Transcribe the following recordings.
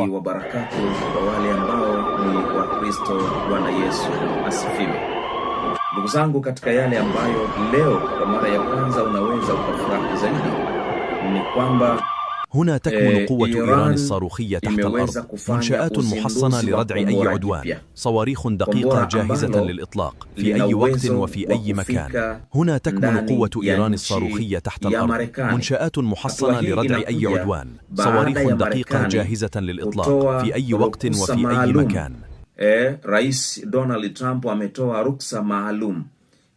wa barakatuh kwa wale ambao ni Wakristo. Bwana Yesu asifiwe. Ndugu zangu, katika yale ambayo leo kwa mara ya kwanza unaweza ukafurahi zaidi ni kwamba هنا تكمن قوة إيران الصاروخية تحت الأرض، منشآت محصنة لردع أي عدوان، صواريخ دقيقة جاهزة للإطلاق في أي وقت وفي أي مكان. هنا تكمن قوة إيران الصاروخية تحت الأرض، منشآت محصنة لردع أي عدوان، صواريخ دقيقة جاهزة للإطلاق في أي وقت وفي أي مكان. Rais Donald Trump ametoa ruksa maalum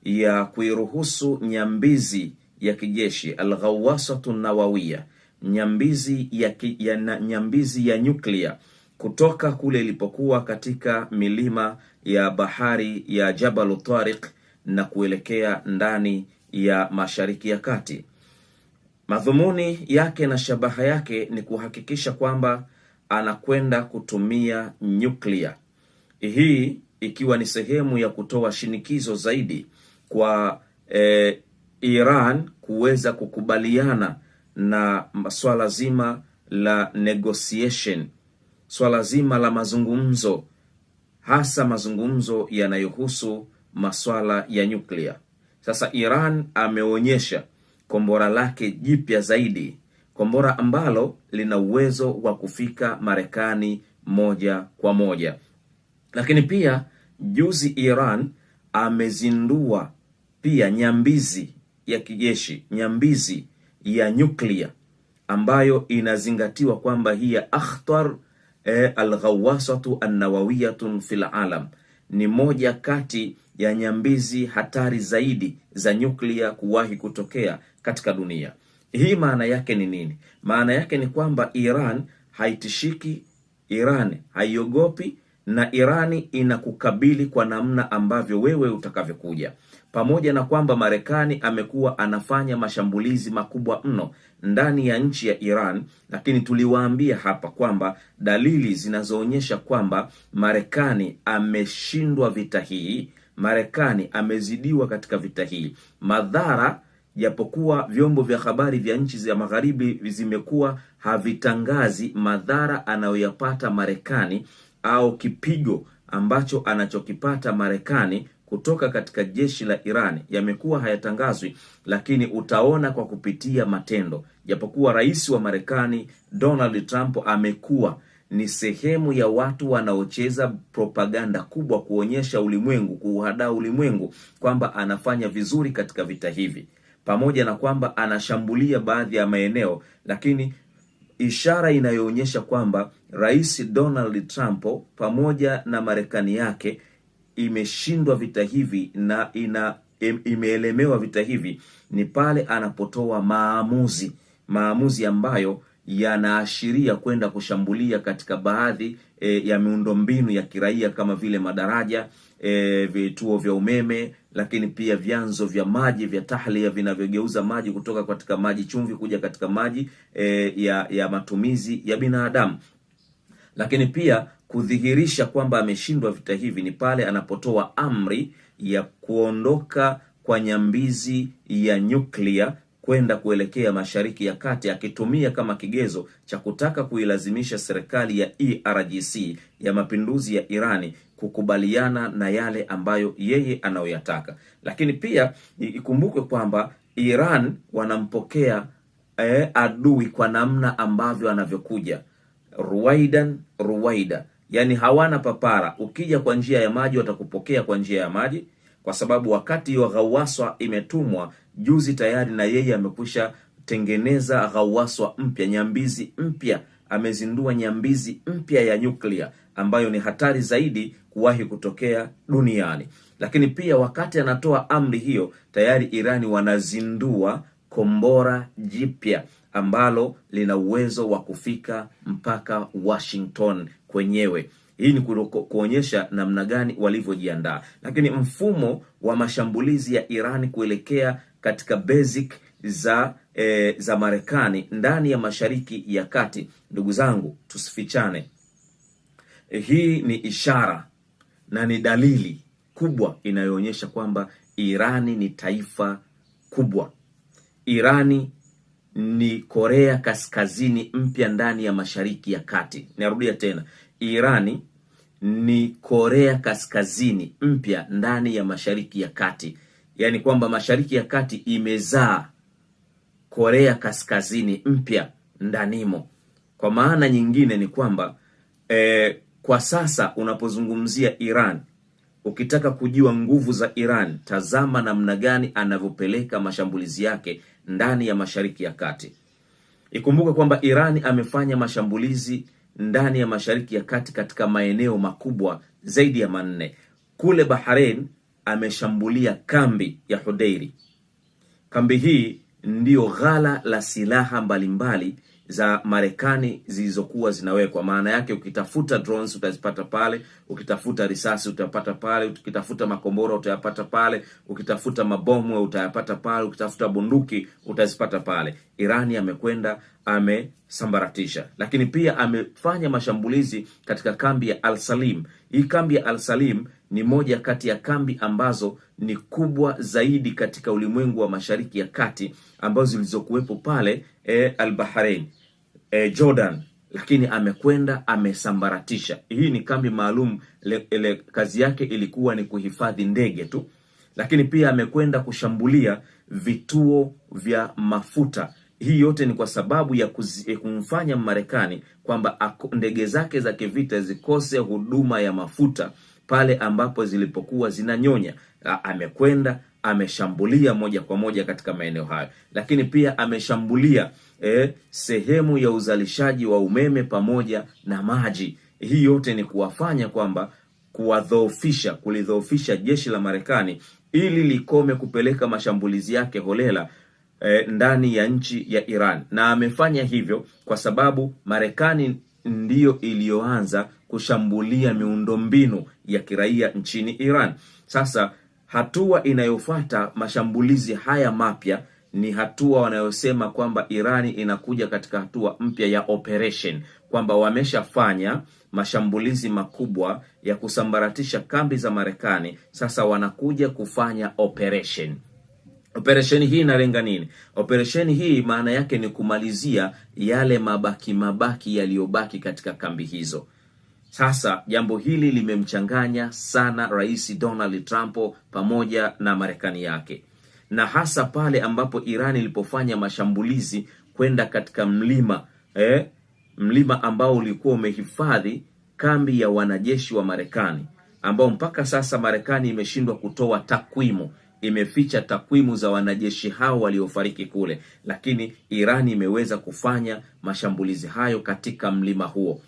ya kuiruhusu nyambizi ya kijeshi al-Ghawasatu Nawawiya, nyambizi ya nyuklia kutoka kule ilipokuwa katika milima ya bahari ya Jabal Tariq na kuelekea ndani ya Mashariki ya Kati. Madhumuni yake na shabaha yake ni kuhakikisha kwamba anakwenda kutumia nyuklia, hii ikiwa ni sehemu ya kutoa shinikizo zaidi kwa Iran kuweza kukubaliana na swala zima la negotiation, swala zima la mazungumzo, hasa mazungumzo yanayohusu maswala ya nyuklia. Sasa Iran ameonyesha kombora lake jipya zaidi, kombora ambalo lina uwezo wa kufika Marekani moja kwa moja. Lakini pia juzi Iran amezindua pia nyambizi ya kijeshi, nyambizi ya nyuklia ambayo inazingatiwa kwamba hiya akhtar al-Ghawasatu an-Nawawiyatun fil alam, ni moja kati ya nyambizi hatari zaidi za nyuklia kuwahi kutokea katika dunia. Hii maana yake ni nini? Maana yake ni kwamba Iran haitishiki, Iran haiogopi, na Irani inakukabili kwa namna ambavyo wewe utakavyokuja. Pamoja na kwamba Marekani amekuwa anafanya mashambulizi makubwa mno ndani ya nchi ya Iran, lakini tuliwaambia hapa kwamba dalili zinazoonyesha kwamba Marekani ameshindwa vita hii, Marekani amezidiwa katika vita hii. Madhara, japokuwa vyombo vya habari vya nchi za magharibi zimekuwa havitangazi madhara anayoyapata Marekani au kipigo ambacho anachokipata Marekani kutoka katika jeshi la Iran, yamekuwa hayatangazwi, lakini utaona kwa kupitia matendo. Japokuwa rais wa Marekani Donald Trump amekuwa ni sehemu ya watu wanaocheza propaganda kubwa kuonyesha ulimwengu, kuuhadaa ulimwengu kwamba anafanya vizuri katika vita hivi, pamoja na kwamba anashambulia baadhi ya maeneo, lakini ishara inayoonyesha kwamba rais Donald Trump pamoja na Marekani yake imeshindwa vita hivi na imeelemewa vita hivi ni pale anapotoa maamuzi ambayo yanaashiria kwenda kushambulia katika baadhi ya miundombinu ya kiraia kama vile madaraja, vituo vya umeme, lakini pia vyanzo vya maji vya tahlia vinavyogeuza maji kutoka katika maji chumvi kuja katika maji ya matumizi ya binadamu. Lakini pia kudhihirisha kwamba ameshindwa vita hivi ni pale anapotoa amri ya kuondoka kwa nyambizi ya nyuklia kwenda kuelekea Mashariki ya Kati, akitumia kama kigezo cha kutaka kuilazimisha serikali ya IRGC ya mapinduzi ya Irani kukubaliana na yale ambayo yeye anayoyataka. Lakini pia ikumbukwe kwamba Iran wanampokea adui kwa namna ambavyo anavyokuja ruwaida, yani hawana papara. Ukija kwa njia ya maji watakupokea kwa njia ya maji, kwa sababu wakati hiyo Ghawaswa imetumwa juzi tayari, na yeye amekwisha tengeneza Ghawaswa mpya, nyambizi mpya, amezindua nyambizi mpya ya nyuklia ambayo ni hatari zaidi kuwahi kutokea duniani. Lakini pia wakati anatoa amri hiyo, tayari Irani wanazindua kombora jipya ambalo lina uwezo wa kufika mpaka Washington kwenyewe. Hii ni kuonyesha namna gani walivyojiandaa. Lakini mfumo wa mashambulizi ya Irani kuelekea katika basic za Marekani ndani ya Mashariki ya Kati, ndugu zangu, tusifichane, hii ni ishara na ni dalili kubwa inayoonyesha kwamba Irani ni taifa kubwa. Irani ni Korea Kaskazini mpya ndani ya Mashariki ya Kati. Narudia tena, Irani ni Korea Kaskazini mpya ndani ya Mashariki ya Kati. Yaani kwamba Mashariki ya Kati imezaa Korea Kaskazini mpya ndanimo. Kwa maana nyingine ni kwamba kwa sasa unapozungumzia Iran, ukitaka kujua nguvu za Iran, tazama namna gani anavyopeleka mashambulizi yake ndani ya Mashariki ya Kati. Ikumbuke kwamba Iran amefanya mashambulizi ndani ya Mashariki ya Kati katika maeneo makubwa zaidi ya 4. Kule Bahrain ameshambulia kambi ya Hudairi. Kambi hii ndiyo ghala la silaha mbalimbali za Marekani zilizokuwa zinawekwa. Maana yake ukitafuta drones utazipata pale, ukitafuta risasi utapata pale, ukitafuta makombora utayapata pale, ukitafuta mabomu utayapata pale, ukitafuta bunduki utazipata pale. Irani amekwenda amesambaratisha. Lakini pia amefanya mashambulizi katika kambi ya Al-Salim. Hii kambi ya Al-Salim ni moja kati ya kambi ambazo ni kubwa zaidi katika ulimwengu wa Mashariki ya Kati, ambazo zilizokuwepo pale Al-Bahrain, Jordan, lakini amekwenda amesambaratisha. Hii ni kambi maalum, kazi yake ilikuwa ni kuhifadhi ndege tu. Lakini pia amekwenda kushambulia vituo vya mafuta. Hii yote ni kwa sababu ya kumfanya Marekani kwamba ndege zake za kivita zikose huduma ya mafuta pale ambapo zilipokuwa zinanyonya. Amekwenda ameshambulia moja kwa moja katika maeneo hayo. Lakini pia ameshambulia sehemu ya uzalishaji wa umeme pamoja na maji. Hii yote ni kuwafanya kwamba kulidhoofisha jeshi la Marekani ili likome kupeleka mashambulizi yake holela ndani ya nchi ya Iran. Na amefanya hivyo kwa sababu Marekani ndiyo iliyoanza kushambulia miundombinu ya kiraia nchini Iran. Sasa hatua inayofuata mashambulizi haya mapya ni hatua wanayosema kwamba Irani inakuja katika hatua mpya ya operation, kwamba wameshafanya mashambulizi makubwa ya kusambaratisha kambi za Marekani. Sasa wanakuja kufanya operation. Operation hii inalenga nini? Operation hii maana yake ni kumalizia yale mabaki yaliyobaki katika kambi hizo. Sasa jambo hili limemchanganya sana Rais Donald Trump pamoja na Marekani yake. Na hasa pale ambapo Iran ilipofanya mashambulizi kwenda katika mlima ambao ulikuwa umehifadhi kambi ya wanajeshi wa Marekani, ambao mpaka sasa Marekani imeshindwa kutoa takwimu, imeficha takwimu za wanajeshi hao waliofariki kule, lakini Iran imeweza kufanya mashambulizi hayo katika mlima huo.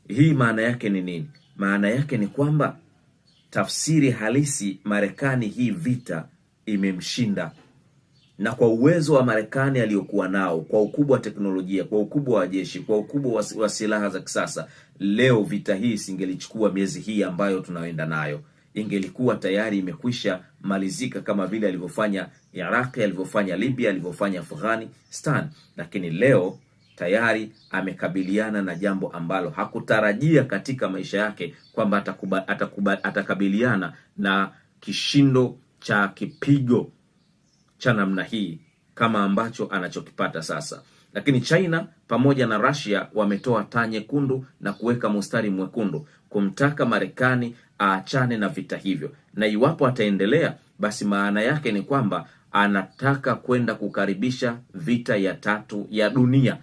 Hii maana yake ni nini? Maana yake ni kwamba tafsiri halisi, Marekani hii vita imemshinda. Na kwa uwezo wa Marekani aliyokuwa nao, kwa ukubwa wa teknolojia, kwa ukubwa wa jeshi, kwa ukubwa wa silaha za kisasa, leo vita hii singelichukua miezi hii ambayo tunaenda nayo. Ingelikuwa tayari imekwisha malizika, kama vile alivyofanya Iraq, alivyofanya Libya, alivyofanya Afghanistan. Lakini leo tayari amekabiliana na jambo ambalo hakutarajia katika maisha yake, kwamba atakabiliana na kishindo cha kipigo cha namna hii kama ambacho anachokipata sasa. Lakini China pamoja na Russia wametoa taa nyekundu na kuweka mstari mwekundu kumtaka Marekani aachane na vita hivyo. Na iwapo ataendelea, basi maana yake ni kwamba anataka kwenda kukaribisha vita ya 3 ya dunia.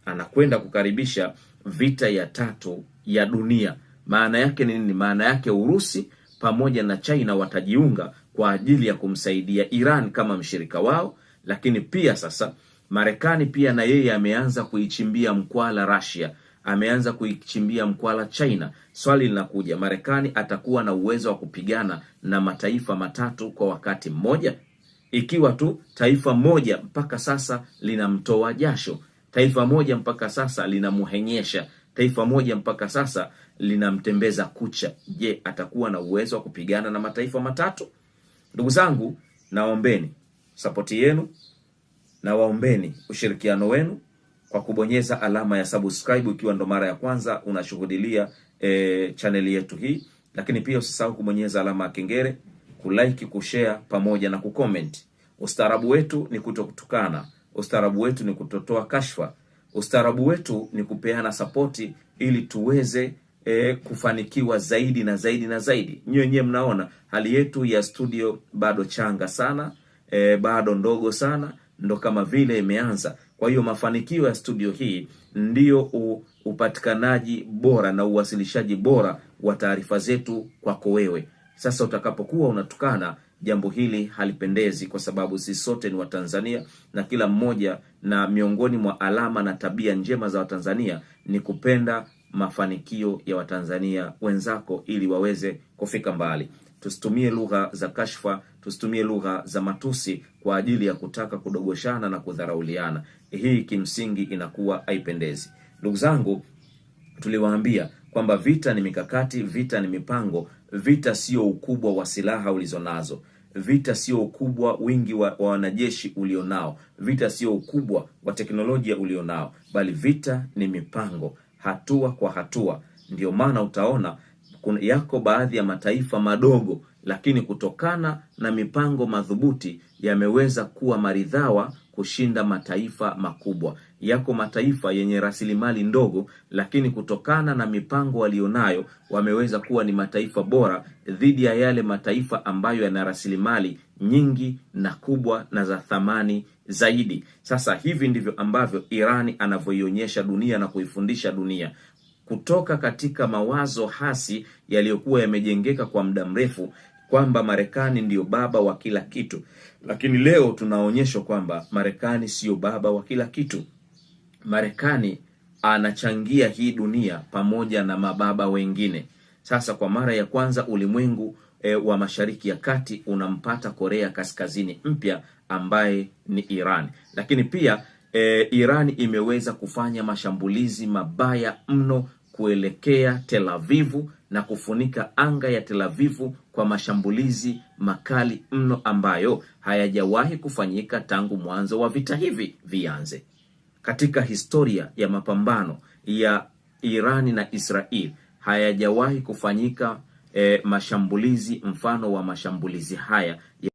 Anakwenda kukaribisha vita ya 3 ya dunia. Maana yake ni nini? Maana yake Urusi pamoja na China watajiunga kwa ajili ya kumsaidia Iran kama mshirika wao. Lakini pia sasa Marekani pia na yeye ameanza kuichimbia mkwala Russia, ameanza kuichimbia mkwala China. Swali linakuja, Marekani atakuwa na uwezo wa kupigana na mataifa 3 kwa wakati mmoja? Ikiwa tu taifa moja mpaka sasa linamtoa jasho, taifa moja mpaka sasa linamuhenyesha, taifa moja mpaka sasa linamtembeza kucha, je, atakuwa na uwezo wa kupigana na mataifa 3? Ndugu zangu, naombeni support yenu, na waombeni ushirikiano wenu kwa kubonyeza alama ya subscribe ikiwa ndo mara ya kwanza unashuhudilia chaneli yetu hii. Lakini pia usisahau kubonyeza alama ya kengele, kulike, kushare pamoja na kucomment. Ustaarabu wetu ni kutokutukana, Ustaarabu wetu ni kutotoa kashfa. Ustaarabu wetu ni kupeana sapoti ili tuweze kufanikiwa zaidi na zaidi na zaidi. Nyewe mnaona hali yetu ya studio bado changa sana, bado ndogo sana, ndo kama vile imeanza. Kwa hiyo mafanikio ya studio hii ndio upatikanaji bora na uwasilishaji bora wa taarifa zetu kwako wewe. Sasa utakapokuwa unatukana, jambo hili halipendezi, kwa sababu sisi sote ni Watanzania na kila mmoja, na miongoni mwa alama na tabia njema za Watanzania ni kupenda mafanikio ya Watanzania wenzako ili waweze kufika mbali. Tusitumie lugha za kashfa, tusitumie lugha za matusi kwa ajili ya kutaka kudogoshana na kudharauliana. Hii kimsingi inakuwa haipendezi. Ndugu zangu, tuliwaambia kwamba vita ni mikakati, vita ni mipango, vita sio ukubwa wa silaha ulizonazo, vita sio ukubwa wingi wa wanajeshi ulionao, vita sio ukubwa wa teknolojia ulionao, bali vita ni mipango, hatua kwa hatua. Ndio maana utaona yako baadhi ya mataifa madogo, lakini kutokana na mipango madhubuti yameweza kuwa maridhawa kushinda mataifa makubwa. Yako mataifa yenye rasilimali ndogo, lakini kutokana na mipango walionayo wameweza kuwa ni mataifa bora dhidi ya yale mataifa ambayo yana rasilimali nyingi na kubwa na za thamani zaidi. Sasa hivi ndivyo ambavyo Irani anavyoionyesha dunia na kuifundisha dunia, kutoka katika mawazo hasi yaliyokuwa yamejengeka kwa muda mrefu kwamba Marekani ndiyo baba wa kila kitu. Lakini leo tunaonyeshwa kwamba Marekani sio baba wa kila kitu. Marekani anachangia hii dunia pamoja na mababa wengine. Sasa kwa mara ya kwanza ulimwengu wa Mashariki ya Kati unampata Korea Kaskazini mpya ambaye ni Iran. Lakini pia Iran imeweza kufanya mashambulizi mabaya mno kuelekea Tel Avivu na kufunika anga ya Tel Avivu kwa mashambulizi makali mno ambayo hayajawahi kufanyika tangu mwanzo wa vita hivi vianze. Katika historia ya mapambano ya Irani na Israel hayajawahi kufanyika mashambulizi mfano wa mashambulizi haya.